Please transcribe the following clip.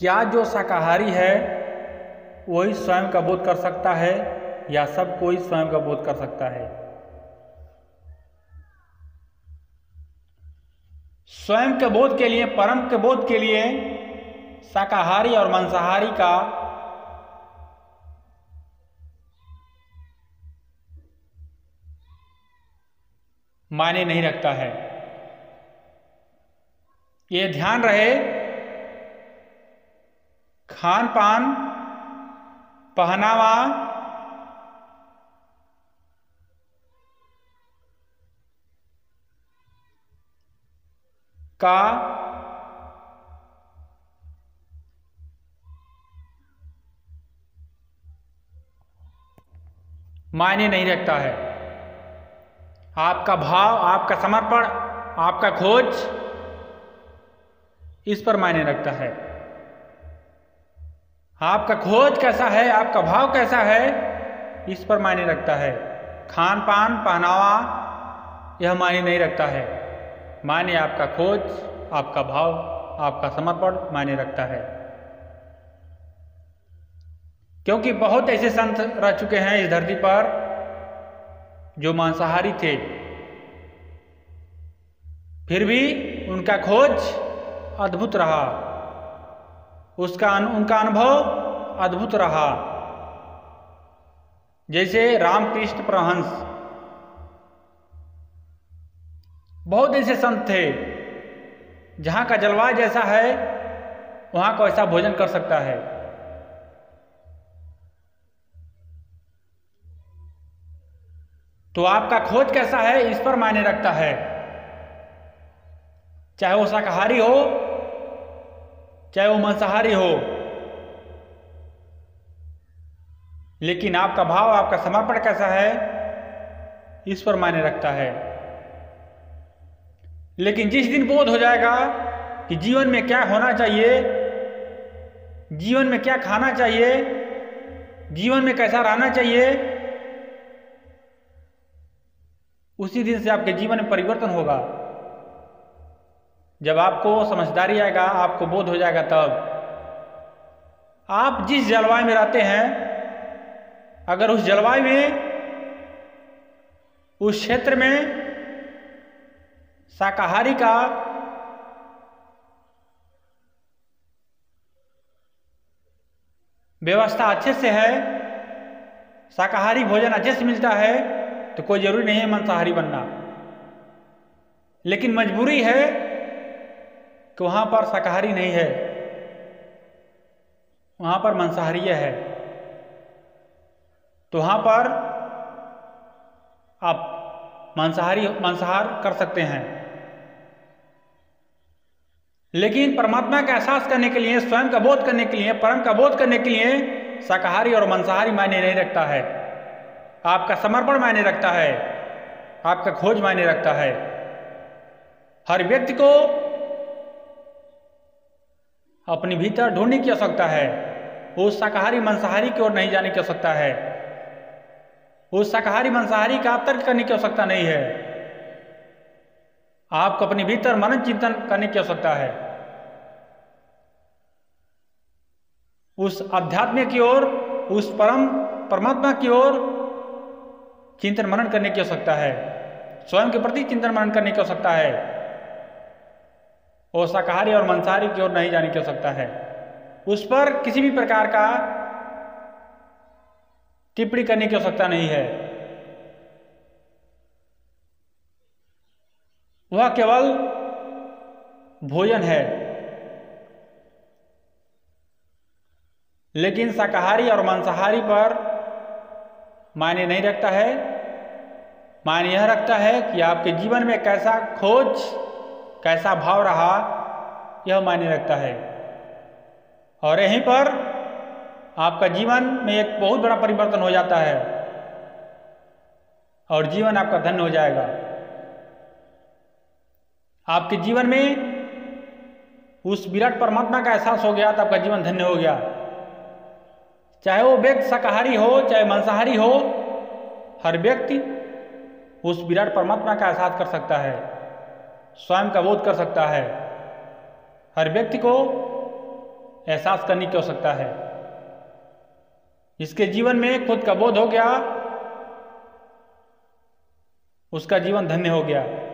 क्या जो शाकाहारी है वही स्वयं का बोध कर सकता है या सब कोई स्वयं का बोध कर सकता है? स्वयं के बोध के लिए, परम के बोध के लिए शाकाहारी और मांसाहारी का मायने नहीं रखता है। ये ध्यान रहे, खान पान, पहनावा, का मायने नहीं रखता है। आपका भाव, आपका समर्पण, आपका खोज इस पर मायने रखता है। आपका खोज कैसा है, आपका भाव कैसा है, इस पर मायने रखता है। खान पान, पहनावा यह मायने नहीं रखता है। मायने आपका खोज, आपका भाव, आपका समर्पण मायने रखता है। क्योंकि बहुत ऐसे संत रह चुके हैं इस धरती पर जो मांसाहारी थे, फिर भी उनका खोज अद्भुत रहा, उनका अनुभव अद्भुत रहा। जैसे रामकृष्ण परमहंस, बहुत ऐसे संत थे जहां का जलवायु जैसा है वहां का वैसा भोजन कर सकता है। तो आपका खोज कैसा है इस पर मायने रखता है। चाहे वो शाकाहारी हो, चाहे वो मांसाहारी हो, लेकिन आपका भाव, आपका समर्पण कैसा है इस पर मायने रखता है। लेकिन जिस दिन बोध हो जाएगा कि जीवन में क्या होना चाहिए, जीवन में क्या खाना चाहिए, जीवन में कैसा रहना चाहिए, उसी दिन से आपके जीवन में परिवर्तन होगा। जब आपको समझदारी आएगा, आपको बोध हो जाएगा, तब आप जिस जलवायु में रहते हैं, अगर उस जलवायु में, उस क्षेत्र में शाकाहारी का व्यवस्था अच्छे से है, शाकाहारी भोजन अच्छे से मिलता है, तो कोई जरूरी नहीं है मांसाहारी बनना। लेकिन मजबूरी है कि वहां पर शाकाहारी नहीं है, वहां पर मांसाहारी है, तो वहां पर आप मांसाहार कर सकते हैं। लेकिन परमात्मा का एहसास करने के लिए, स्वयं का बोध करने के लिए, परम का बोध करने के लिए शाकाहारी और मांसाहारी मायने नहीं रखता है। आपका समर्पण मायने रखता है, आपका खोज मायने रखता है। हर व्यक्ति को अपने भीतर ढूंढने की आवश्यकता है। उस शाकाहारी मांसाहारी की ओर नहीं जाने की आवश्यकता है, उस शाकाहारी मांसाहारी का तर्क करने की आवश्यकता नहीं है। आपको अपने भीतर मनन चिंतन करने की आवश्यकता है, उस अध्यात्म की ओर, उस परमात्मा की ओर चिंतन मनन करने की आवश्यकता है, स्वयं के प्रति चिंतन मनन करने की आवश्यकता है, और शाकाहारी और मांसाहारी की ओर नहीं जाने की आवश्यकता है। उस पर किसी भी प्रकार का टिप्पणी करने की आवश्यकता नहीं है। वह केवल भोजन है। लेकिन शाकाहारी और मांसाहारी पर मायने नहीं रखता है। मायने यह रखता है कि आपके जीवन में कैसा खोज, कैसा भाव रहा, यह मायने रखता है। और यहीं पर आपका जीवन में एक बहुत बड़ा परिवर्तन हो जाता है और जीवन आपका धन्य हो जाएगा। आपके जीवन में उस विराट परमात्मा का एहसास हो गया तो आपका जीवन धन्य हो गया। चाहे वो व्यक्ति शाकाहारी हो, चाहे मांसाहारी हो, हर व्यक्ति उस विराट परमात्मा का एहसास कर सकता है, स्वयं का बोध कर सकता है। हर व्यक्ति को एहसास करने की आवश्यकता है। जिसके जीवन में खुद का बोध हो गया, उसका जीवन धन्य हो गया।